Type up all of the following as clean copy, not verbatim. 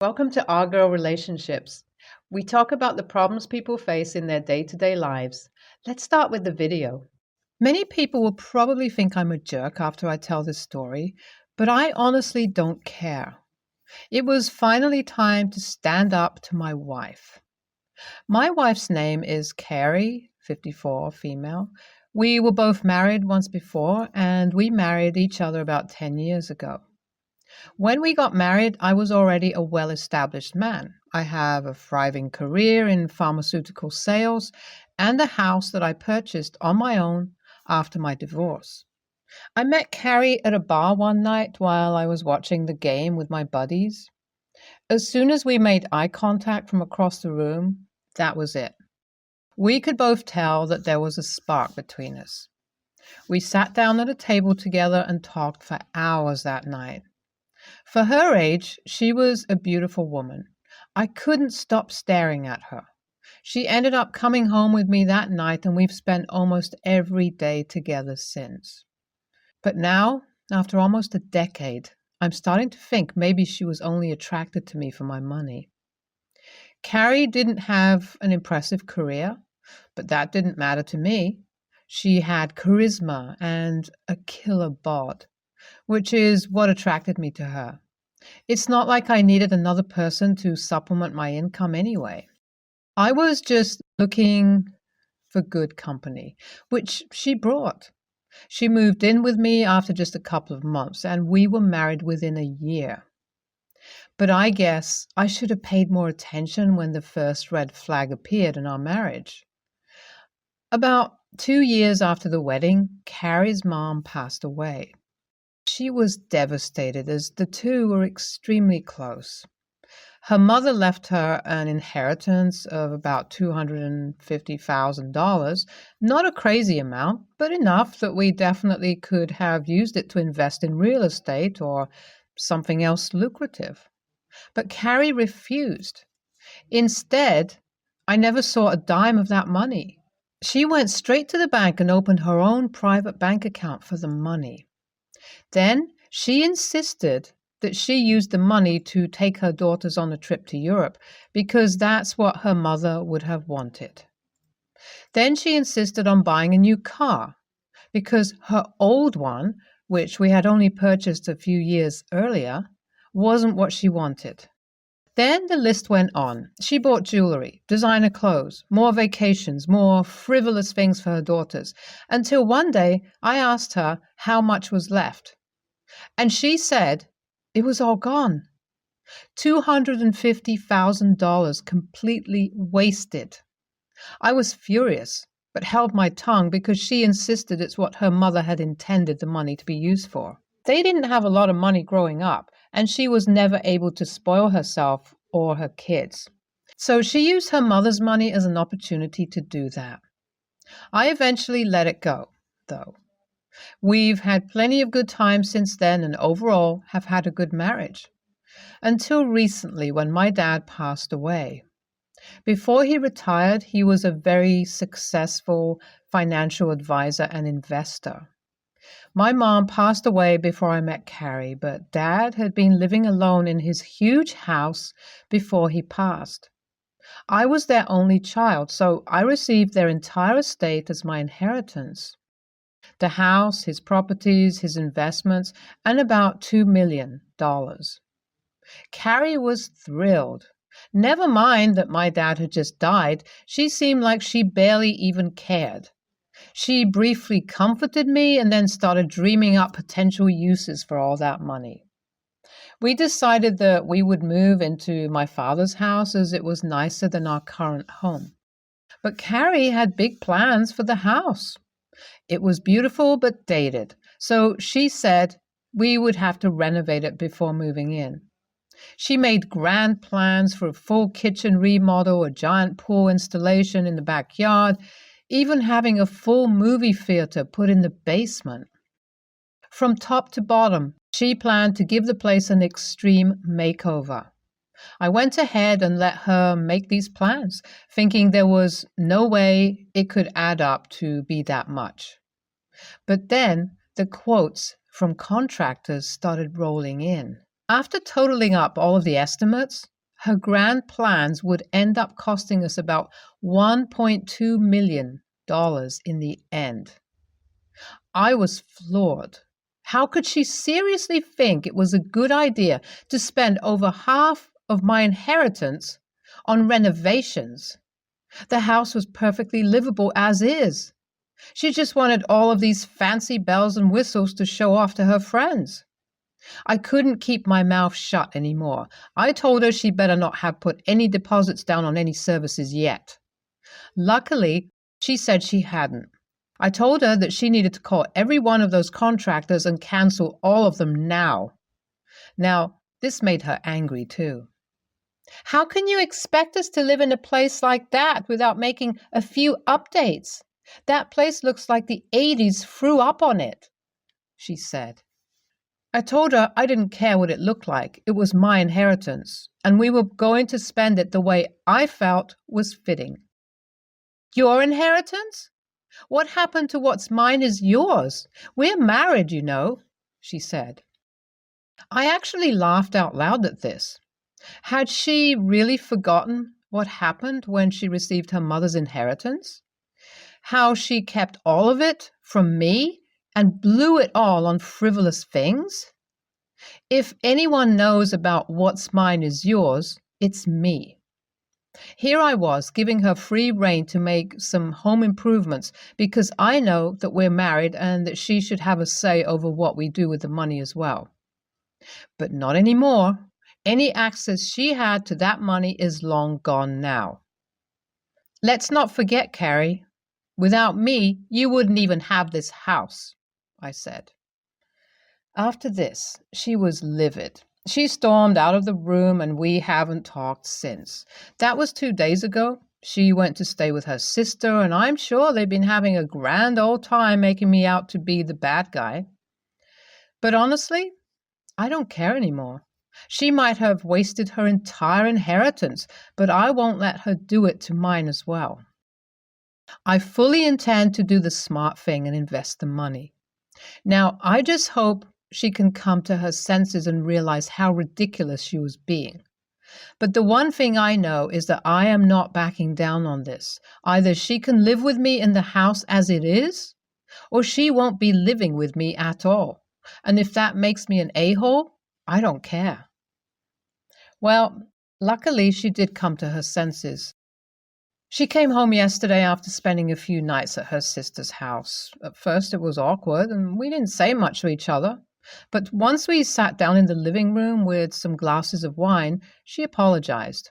Welcome to Our Girl Relationships. We talk about the problems people face in their day-to-day lives. Let's start with the video. Many people will probably think I'm a jerk after I tell this story, but I honestly don't care. It was finally time to stand up to my wife. My wife's name is Carrie, 54, female. We were both married once before, and we married each other about 10 years ago. When we got married, I was already a well-established man. I have a thriving career in pharmaceutical sales and a house that I purchased on my own after my divorce. I met Carrie at a bar one night while I was watching the game with my buddies. As soon as we made eye contact from across the room, that was it. We could both tell that there was a spark between us. We sat down at a table together and talked for hours that night. For her age, she was a beautiful woman. I couldn't stop staring at her. She ended up coming home with me that night, and we've spent almost every day together since. But now, after almost a decade, I'm starting to think maybe she was only attracted to me for my money. Carrie didn't have an impressive career, but that didn't matter to me. She had charisma and a killer bod, which is what attracted me to her. It's not like I needed another person to supplement my income anyway. I was just looking for good company, which she brought. She moved in with me after just a couple of months, and we were married within a year. But I guess I should have paid more attention when the first red flag appeared in our marriage. About 2 years after the wedding, Carrie's mom passed away. She was devastated as the two were extremely close. Her mother left her an inheritance of about $250,000, not a crazy amount, but enough that we definitely could have used it to invest in real estate or something else lucrative. But Carrie refused. Instead, I never saw a dime of that money. She went straight to the bank and opened her own private bank account for the money. Then she insisted that she used the money to take her daughters on a trip to Europe because that's what her mother would have wanted. Then she insisted on buying a new car because her old one, which we had only purchased a few years earlier, wasn't what she wanted. Then the list went on. She bought jewelry, designer clothes, more vacations, more frivolous things for her daughters, until one day I asked her how much was left. And she said it was all gone. $250,000 completely wasted. I was furious, but held my tongue because she insisted it's what her mother had intended the money to be used for. They didn't have a lot of money growing up, and she was never able to spoil herself or her kids. So she used her mother's money as an opportunity to do that. I eventually let it go, though. We've had plenty of good times since then and overall have had a good marriage. Until recently when my dad passed away. Before he retired, he was a very successful financial advisor and investor. My mom passed away before I met Carrie, but Dad had been living alone in his huge house before he passed. I was their only child, so I received their entire estate as my inheritance. The house, his properties, his investments, and about $2 million. Carrie was thrilled. Never mind that my dad had just died, she seemed like she barely even cared. She briefly comforted me and then started dreaming up potential uses for all that money. We decided that we would move into my father's house as it was nicer than our current home. But Carrie had big plans for the house. It was beautiful but dated, so she said we would have to renovate it before moving in. She made grand plans for a full kitchen remodel, a giant pool installation in the backyard, even having a full movie theater put in the basement. From top to bottom, she planned to give the place an extreme makeover. I went ahead and let her make these plans, thinking there was no way it could add up to be that much. But then the quotes from contractors started rolling in. After totaling up all of the estimates, her grand plans would end up costing us about $1.2 million in the end. I was floored. How could she seriously think it was a good idea to spend over half of my inheritance on renovations? The house was perfectly livable as is. She just wanted all of these fancy bells and whistles to show off to her friends. I couldn't keep my mouth shut anymore. I told her she better not have put any deposits down on any services yet. Luckily, she said she hadn't. I told her that she needed to call every one of those contractors and cancel all of them now. Now, this made her angry too. How can you expect us to live in a place like that without making a few updates? That place looks like the 80s threw up on it, she said. I told her I didn't care what it looked like. It was my inheritance, and we were going to spend it the way I felt was fitting. Your inheritance? What happened to what's mine is yours. We're married, you know, she said. I actually laughed out loud at this. Had she really forgotten what happened when she received her mother's inheritance? How she kept all of it from me and blew it all on frivolous things? If anyone knows about what's mine is yours, it's me. Here I was giving her free rein to make some home improvements because I know that we're married and that she should have a say over what we do with the money as well. But not anymore. Any access she had to that money is long gone now. Let's not forget, Carrie, without me, you wouldn't even have this house, I said. After this, she was livid. She stormed out of the room and we haven't talked since. That was 2 days ago. She went to stay with her sister and I'm sure they've been having a grand old time making me out to be the bad guy. But honestly, I don't care anymore. She might have wasted her entire inheritance, but I won't let her do it to mine as well. I fully intend to do the smart thing and invest the money. Now, I just hope she can come to her senses and realize how ridiculous she was being. But the one thing I know is that I am not backing down on this. Either she can live with me in the house as it is, or she won't be living with me at all. And if that makes me an a-hole, I don't care. Well, luckily she did come to her senses. She came home yesterday after spending a few nights at her sister's house. At first it was awkward and we didn't say much to each other. But once we sat down in the living room with some glasses of wine, she apologized.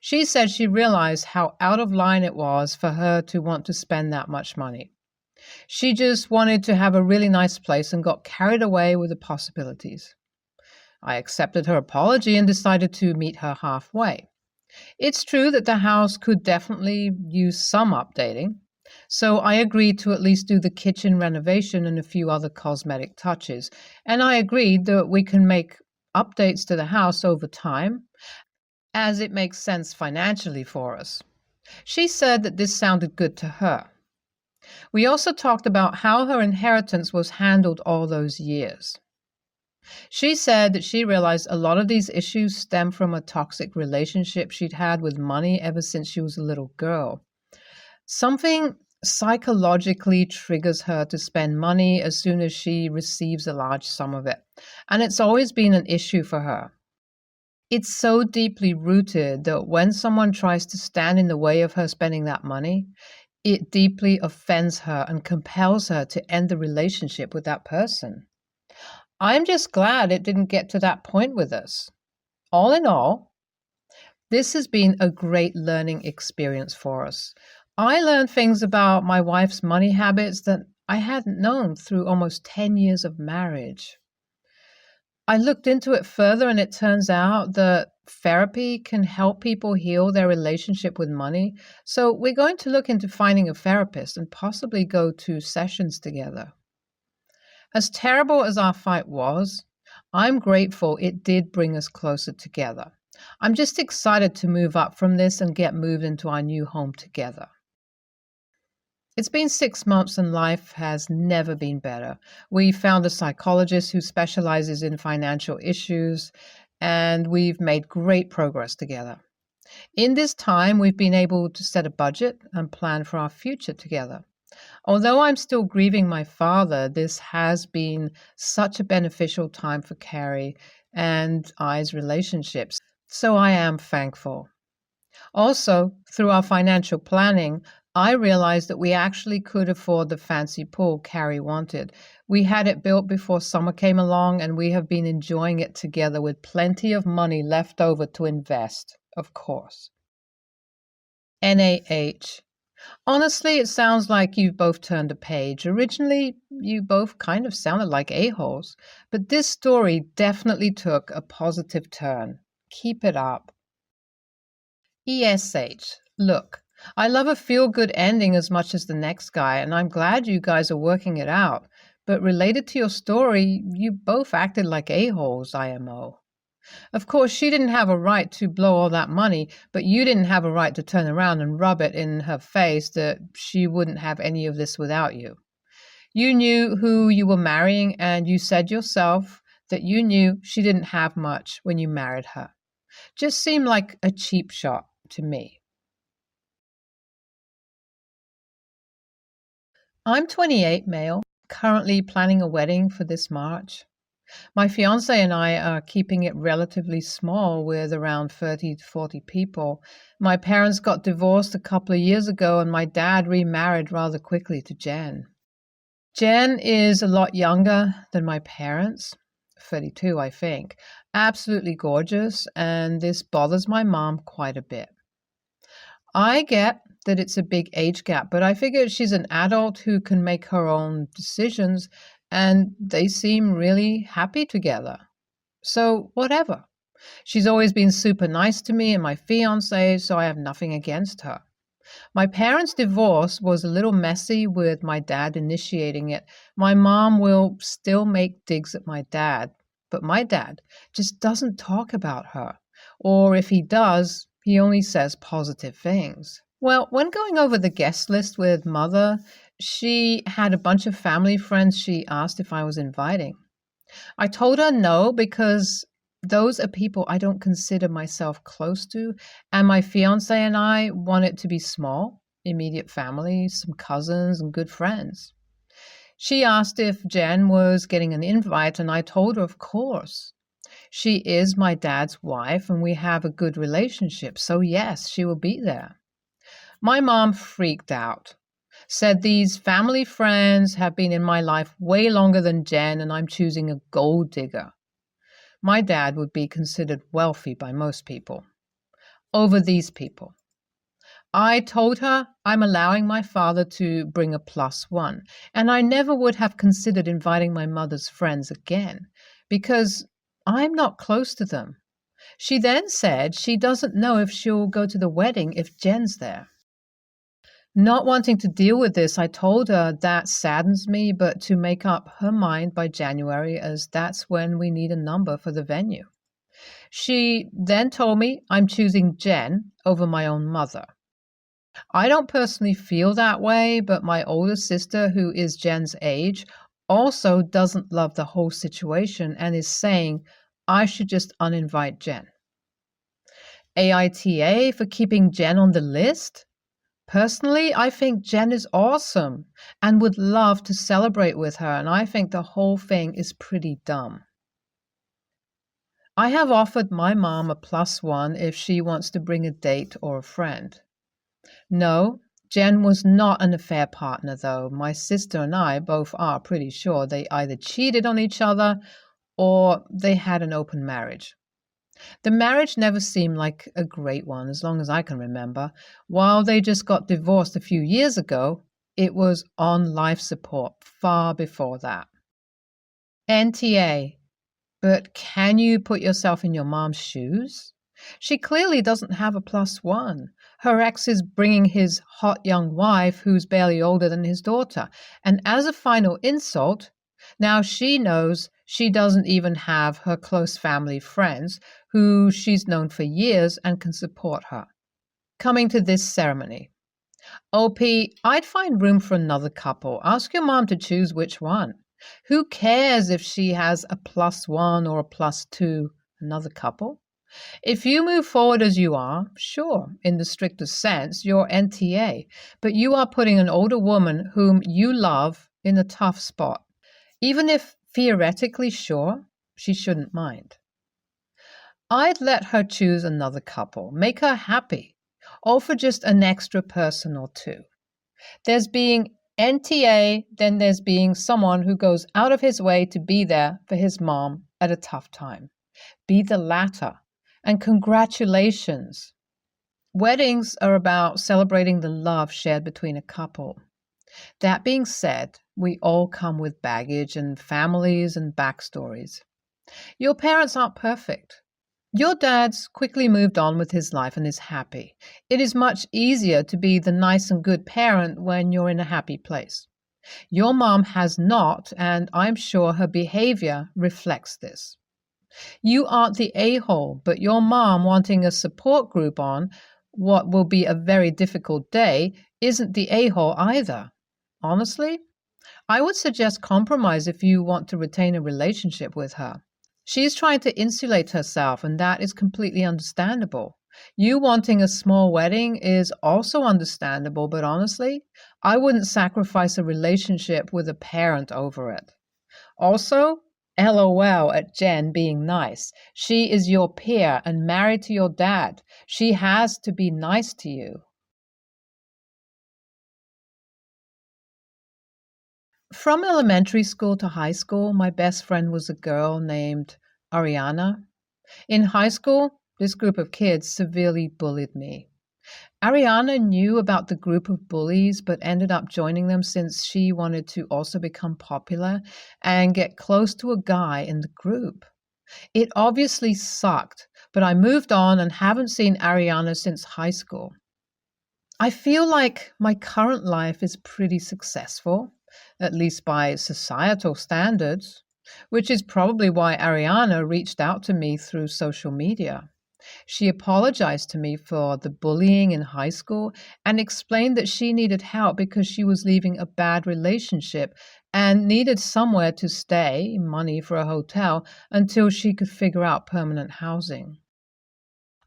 She said she realized how out of line it was for her to want to spend that much money. She just wanted to have a really nice place and got carried away with the possibilities. I accepted her apology and decided to meet her halfway. It's true that the house could definitely use some updating, so I agreed to at least do the kitchen renovation and a few other cosmetic touches, and I agreed that we can make updates to the house over time, as it makes sense financially for us. She said that this sounded good to her. We also talked about how her inheritance was handled all those years. She said that she realized a lot of these issues stem from a toxic relationship she'd had with money ever since she was a little girl. Something psychologically triggers her to spend money as soon as she receives a large sum of it, and it's always been an issue for her. It's so deeply rooted that when someone tries to stand in the way of her spending that money, it deeply offends her and compels her to end the relationship with that person. I'm just glad it didn't get to that point with us. All in all, this has been a great learning experience for us. I learned things about my wife's money habits that I hadn't known through almost 10 years of marriage. I looked into it further and it turns out that therapy can help people heal their relationship with money. So we're going to look into finding a therapist and possibly go to sessions together. As terrible as our fight was, I'm grateful it did bring us closer together. I'm just excited to move up from this and get moved into our new home together. It's been 6 months and life has never been better. We found a psychologist who specializes in financial issues, and we've made great progress together. In this time, we've been able to set a budget and plan for our future together. Although I'm still grieving my father, this has been such a beneficial time for Carrie and I's relationships. So I am thankful. Also, through our financial planning, I realized that we actually could afford the fancy pool Carrie wanted. We had it built before summer came along, and we have been enjoying it together with plenty of money left over to invest, of course. NaH. Honestly, it sounds like you've both turned a page. Originally, you both kind of sounded like a-holes, but this story definitely took a positive turn. Keep it up. ESH. Look, I love a feel-good ending as much as the next guy, and I'm glad you guys are working it out. But related to your story, you both acted like a-holes, IMO. Of course, she didn't have a right to blow all that money, but you didn't have a right to turn around and rub it in her face that she wouldn't have any of this without you. You knew who you were marrying, and you said yourself that you knew she didn't have much when you married her. Just seemed like a cheap shot to me. I'm 28, male, currently planning a wedding for this March. My fiance and I are keeping it relatively small with around 30 to 40 people. My parents got divorced a couple of years ago, and my dad remarried rather quickly to Jen. Jen is a lot younger than my parents, 32, I think. Absolutely gorgeous, and this bothers my mom quite a bit. I get that it's a big age gap, but I figure she's an adult who can make her own decisions, and they seem really happy together. So, whatever. She's always been super nice to me and my fiancé, so I have nothing against her. My parents' divorce was a little messy with my dad initiating it. My mom will still make digs at my dad, but my dad just doesn't talk about her. Or if he does, he only says positive things. Well, when going over the guest list with Mother, she had a bunch of family friends she asked if I was inviting. I told her no because those are people I don't consider myself close to, and my fiance and I want it to be small, immediate family, some cousins, and good friends. She asked if Jen was getting an invite, and I told her, of course. She is my dad's wife, and we have a good relationship, so yes, she will be there. My mom freaked out, said these family friends have been in my life way longer than Jen, and I'm choosing a gold digger. My dad would be considered wealthy by most people. Over these people. I told her I'm allowing my father to bring a +1, and I never would have considered inviting my mother's friends again, because I'm not close to them. She then said she doesn't know if she'll go to the wedding if Jen's there. Not wanting to deal with this, I told her that saddens me, but to make up her mind by January, as that's when we need a number for the venue. She then told me I'm choosing Jen over my own mother. I don't personally feel that way, but my older sister, who is Jen's age, also doesn't love the whole situation and is saying I should just uninvite Jen. AITA for keeping Jen on the list? Personally, I think Jen is awesome and would love to celebrate with her, and I think the whole thing is pretty dumb. I have offered my mom a +1 if she wants to bring a date or a friend. No, Jen was not an affair partner, though. My sister and I both are pretty sure they either cheated on each other or they had an open marriage. The marriage never seemed like a great one, as long as I can remember. While they just got divorced a few years ago, it was on life support far before that. NTA. But can you put yourself in your mom's shoes? She clearly doesn't have a +1. Her ex is bringing his hot young wife, who's barely older than his daughter. And as a final insult, now she knows she doesn't even have her close family friends, who she's known for years and can support her. Coming to this ceremony. OP, I'd find room for another couple. Ask your mom to choose which one. Who cares if she has a +1 or a +2, another couple? If you move forward as you are, sure, in the strictest sense, you're NTA, but you are putting an older woman whom you love in a tough spot. Even if theoretically sure, she shouldn't mind. I'd let her choose another couple, make her happy, or for just an extra person or two. There's being NTA, then there's being someone who goes out of his way to be there for his mom at a tough time. Be the latter. And congratulations. Weddings are about celebrating the love shared between a couple. That being said, we all come with baggage and families and backstories. Your parents aren't perfect. Your dad's quickly moved on with his life and is happy. It is much easier to be the nice and good parent when you're in a happy place. Your mom has not, and I'm sure her behavior reflects this. You aren't the a-hole, but your mom wanting a support group on what will be a very difficult day isn't the a-hole either. Honestly, I would suggest compromise if you want to retain a relationship with her. She's trying to insulate herself, and that is completely understandable. You wanting a small wedding is also understandable, but honestly, I wouldn't sacrifice a relationship with a parent over it. Also, LOL at Jen being nice. She is your peer and married to your dad. She has to be nice to you. From elementary school to high school, my best friend was a girl named Ariana. In high school, this group of kids severely bullied me. Ariana knew about the group of bullies but ended up joining them since she wanted to also become popular and get close to a guy in the group. It obviously sucked, but I moved on and haven't seen Ariana since high school. I feel like my current life is pretty successful, at least by societal standards, which is probably why Ariana reached out to me through social media. She apologized to me for the bullying in high school and explained that she needed help because she was leaving a bad relationship and needed somewhere to stay, money for a hotel, until she could figure out permanent housing.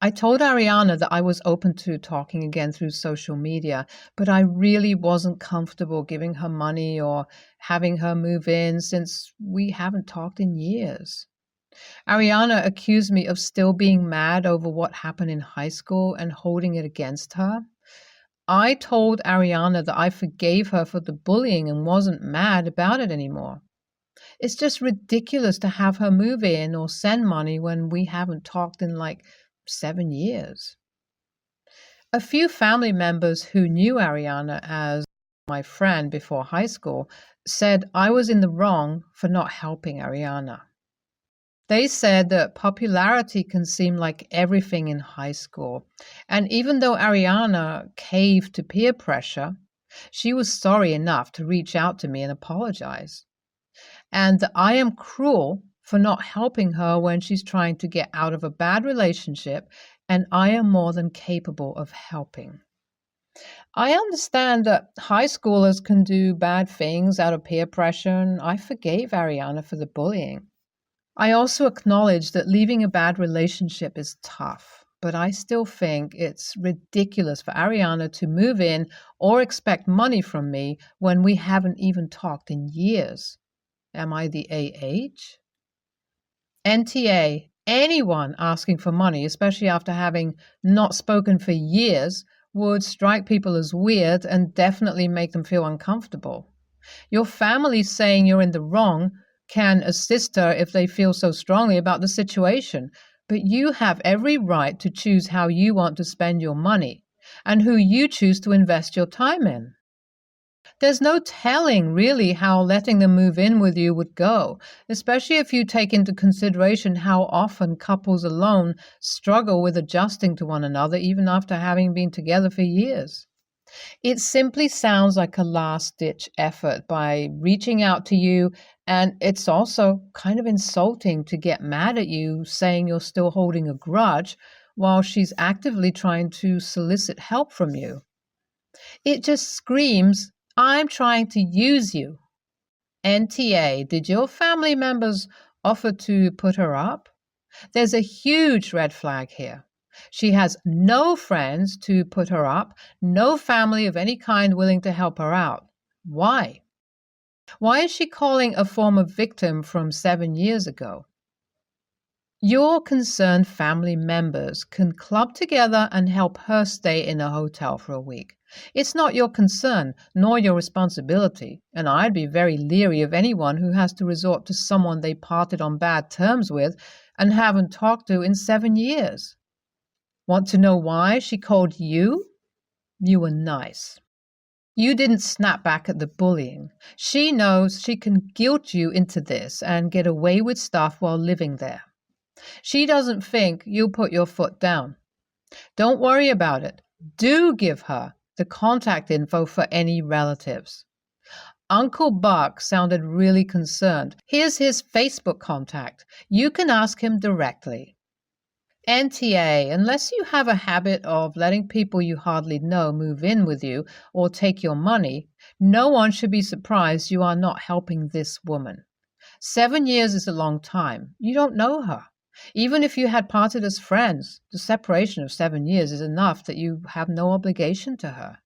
I told Ariana that I was open to talking again through social media, but I really wasn't comfortable giving her money or having her move in since we haven't talked in years. Ariana accused me of still being mad over what happened in high school and holding it against her. I told Ariana that I forgave her for the bullying and wasn't mad about it anymore. It's just ridiculous to have her move in or send money when we haven't talked in like 7 years. A few family members who knew Ariana as my friend before high school said I was in the wrong for not helping Ariana. They said that popularity can seem like everything in high school, and even though Ariana caved to peer pressure, she was sorry enough to reach out to me and apologize. And that I am cruel for not helping her when she's trying to get out of a bad relationship, and I am more than capable of helping. I understand that high schoolers can do bad things out of peer pressure, and I forgave Ariana for the bullying. I also acknowledge that leaving a bad relationship is tough, but I still think it's ridiculous for Ariana to move in or expect money from me when we haven't even talked in years. Am I the AH? NTA, anyone asking for money, especially after having not spoken for years, would strike people as weird and definitely make them feel uncomfortable. Your family saying you're in the wrong can assist her if they feel so strongly about the situation, but you have every right to choose how you want to spend your money and who you choose to invest your time in. There's no telling really how letting them move in with you would go, especially if you take into consideration how often couples alone struggle with adjusting to one another even after having been together for years. It simply sounds like a last-ditch effort by reaching out to you, and it's also kind of insulting to get mad at you saying you're still holding a grudge while she's actively trying to solicit help from you. It just screams, I'm trying to use you. NTA, did your family members offer to put her up? There's a huge red flag here. She has no friends to put her up, no family of any kind willing to help her out. Why? Why is she calling a former victim from 7 years ago? Your concerned family members can club together and help her stay in a hotel for a week. It's not your concern nor your responsibility, and I'd be very leery of anyone who has to resort to someone they parted on bad terms with and haven't talked to in 7 years. Want to know why she called you? You were nice. You didn't snap back at the bullying. She knows she can guilt you into this and get away with stuff while living there. She doesn't think you'll put your foot down. Don't worry about it. Do give her the contact info for any relatives. Uncle Buck sounded really concerned. Here's his Facebook contact. You can ask him directly. NTA, unless you have a habit of letting people you hardly know move in with you or take your money, no one should be surprised you are not helping this woman. 7 years is a long time. You don't know her. Even if you had parted as friends, the separation of 7 years is enough that you have no obligation to her.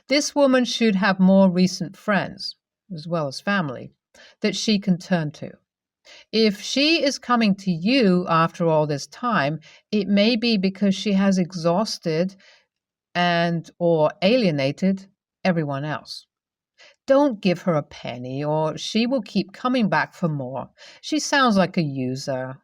This woman should have more recent friends, as well as family, that she can turn to. If she is coming to you after all this time, it may be because she has exhausted and or alienated everyone else. Don't give her a penny or she will keep coming back for more. She sounds like a user.